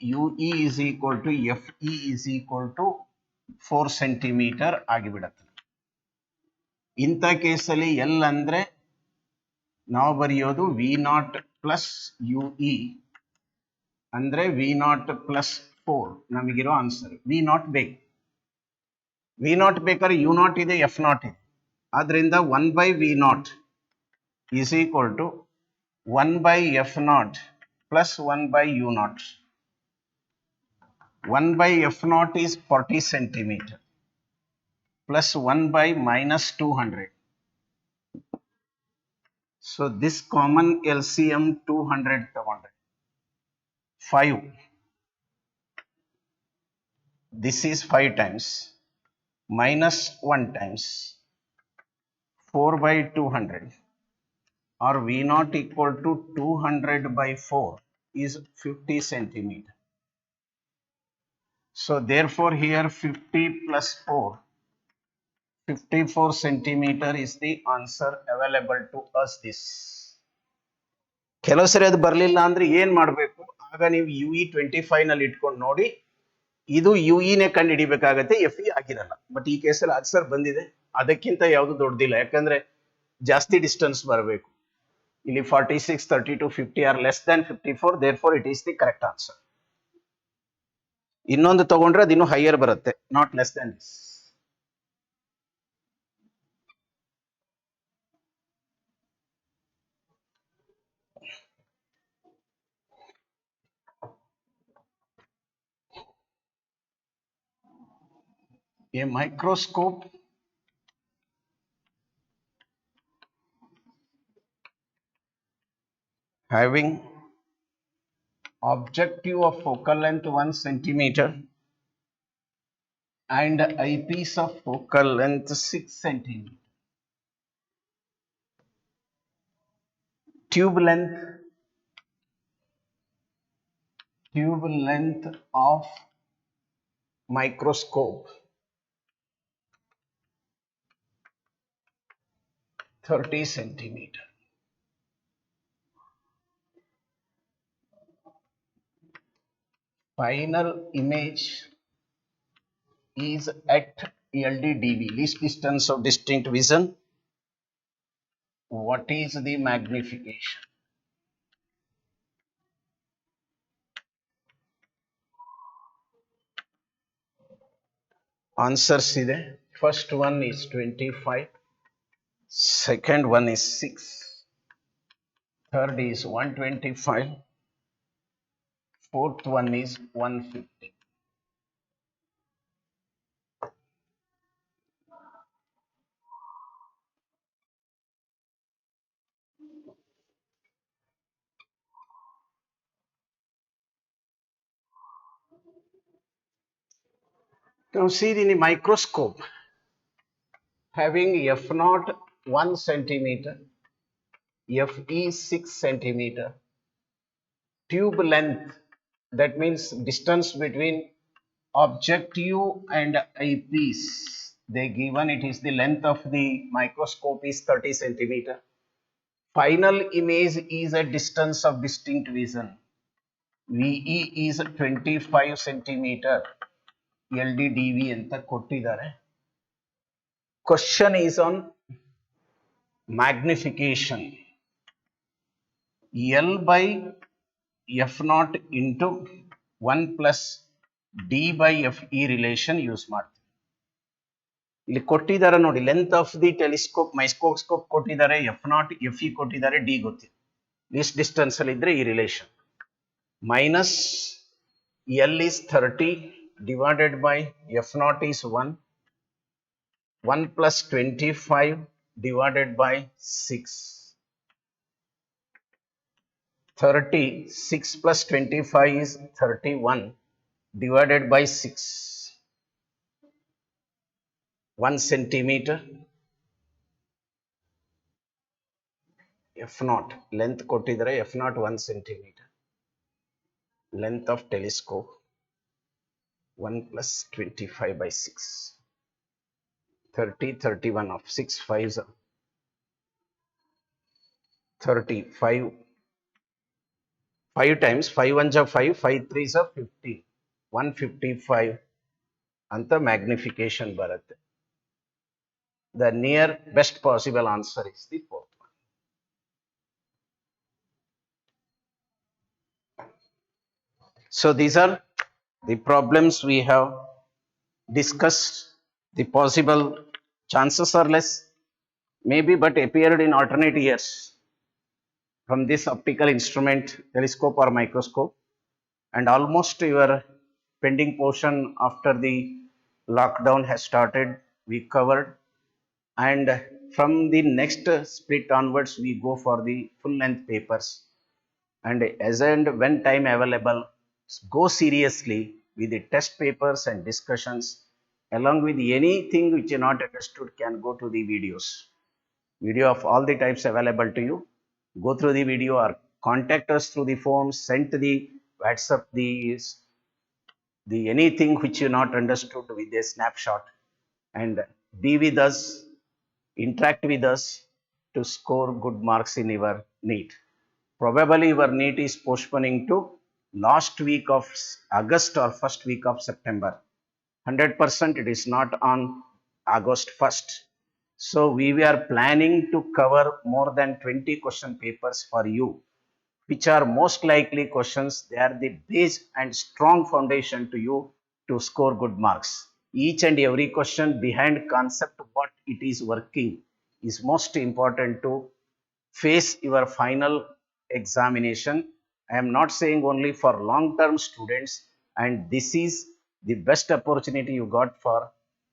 UE is equal to FE is equal to 4 centimeter ಆಗಿಬಿಡುತ್ತೆ ಇಂಥ ಕೇಸಲ್ಲಿ L ಅಂದ್ರೆ ನಾವು ಬರೆಯೋದು V naught plus UE ಅಂದ್ರೆ V naught plus 4 ನಮಗಿರೋ answer V naught ಬೇಕು V naught ಬೇಕಾದ್ರೆ U naught ಇದೆ F naught ಇದೆ ಆದ್ರಿಂದ 1 by V naught is equal to 1 by F naught plus 1 by U naught 1 by F naught is 40 centimeter plus 1 by minus 200 so this common LCM 200 ತಗೊಂಡ್ರೆ 5 this is 5 times minus 1 times 4 by 200 or V naught equal to 200 by 4 is 50 centimeter so therefore here 50 plus 4 54 centimeter is the answer available to us this ಕೆಲವು ಸರಿ ಅದು ಬರಲಿಲ್ಲ ಅಂದ್ರೆ ಏನು ಮಾಡಬೇಕು ಆಗ ನೀವು UE 25 ನಲ್ಲಿ ಇಟ್ಕೊಂಡು ನೋಡಿ ಇದು UE ನೇ ಕಂಡು ಹಿಡಿಬೇಕಾಗುತ್ತೆ FE ಆಗಿರಲ್ಲ ಬಟ್ ಈ ಕೇಸಲ್ಲಿ ಆನ್ಸರ್ ಬಂದಿದೆ ಅದಕ್ಕಿಂತ ಯಾವುದು ದೊಡ್ಡದಿಲ್ಲ ಯಾಕಂದ್ರೆ ಜಾಸ್ತಿ ಡಿಸ್ಟೆನ್ಸ್ ಬರಬೇಕು ಇಲ್ಲಿ 46 32 50 are less than 54 therefore it is the correct answer ಇನ್ನೊಂದು ತಗೊಂಡ್ರೆ ಅದು ಇನ್ನೂ ಹೈಯರ್ ಬರುತ್ತೆ not less than this a microscope having objective of focal length 1 centimeter and eyepiece of focal length 6 centimeter tube length of microscope 30 centimeter final image is at LDDV least distance of distinct vision what is the magnification answers ಇದೆ first one is 25 second one is 6 third is 125 fourth one is 150 now see in a microscope having f naught 1 centimeter fe 6 centimeter tube length that means distance between objective and eyepiece they given it is the length of the microscope is 30 centimeter. Final image is a distance of distinct vision. VE is 25 centimeter. LDDV ಅಂತ ಕೊಟ್ಟಿದ್ದಾರೆ. Question is on magnification. L by F naught into 1 plus D by FE relation use ಮಾಡ್ತೀವಿ. ಇಲ್ಲಿ ಕೊಟ್ಟಿದ್ದಾರೆ ನೋಡಿ, length of the telescope microscope ಕೊಟ್ಟಿದ್ದಾರೆ, F naught F E ಕೊಟ್ಟಿದ್ದಾರೆ, D ಗೊತ್ತಿದೆ. ಇಷ್ಟು ಡಿಸ್ಟೆನ್ಸ್ ಅಲ್ಲಿ ಇದ್ರೆ ಈ relation minus L is 30 divided by F not is 1 plus 25 divided by 6. 6 plus 25 is 31 divided by 6. 1 centimeter. F naught length ಕೊಟ್ಟಿದ್ರೆ F naught 1 centimeter. Length of telescope 1 plus 25 by 6. 30, 31 of 6 5s 35. 5 times 5 1s are 5, 5 3s are 50. 155 ಅಂತ magnification ಬರುತ್ತೆ. The near best possible answer is the fourth one. So these are the problems we have discussed. The possible chances are less, maybe, but appeared in alternate years from this optical instrument, telescope or microscope, and almost your pending portion after the lockdown has started, we covered, and from the next split onwards we go for the full length papers, and as and when time available, go seriously with the test papers and discussions. Along with anything which you not understood, can go to the video of all the types available to you. Go through the video or contact us through the phone, send the WhatsApp the anything which you not understood with a snapshot, and be with us, interact with us to score good marks in your NEET. Probably your NEET is postponing to last week of August or first week of September. 100% it is not on August 1st. So we are planning to cover more than 20 question papers for you, which are most likely questions. They are the base and strong foundation to you to score good marks. Each and every question behind concept what it is working is most important to face your final examination. I am not saying only for long-term students, and this is the best opportunity you got for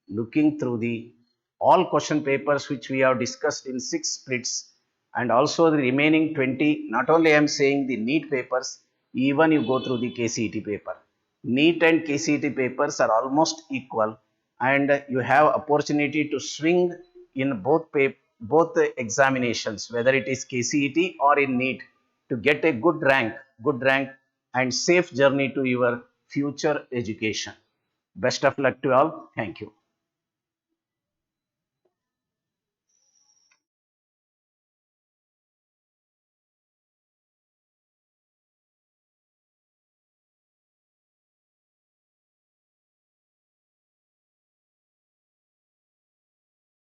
looking through the all question papers which we have discussed in 6 splits, and also the remaining 20. Not only I am saying the NEET papers, even you go through the KCET paper. NEET and KCET papers are almost equal, and you have opportunity to swing in both the examinations, whether it is KCET or in NEET, to get a good rank and safe journey to your future education. Best of luck to all. Thank you.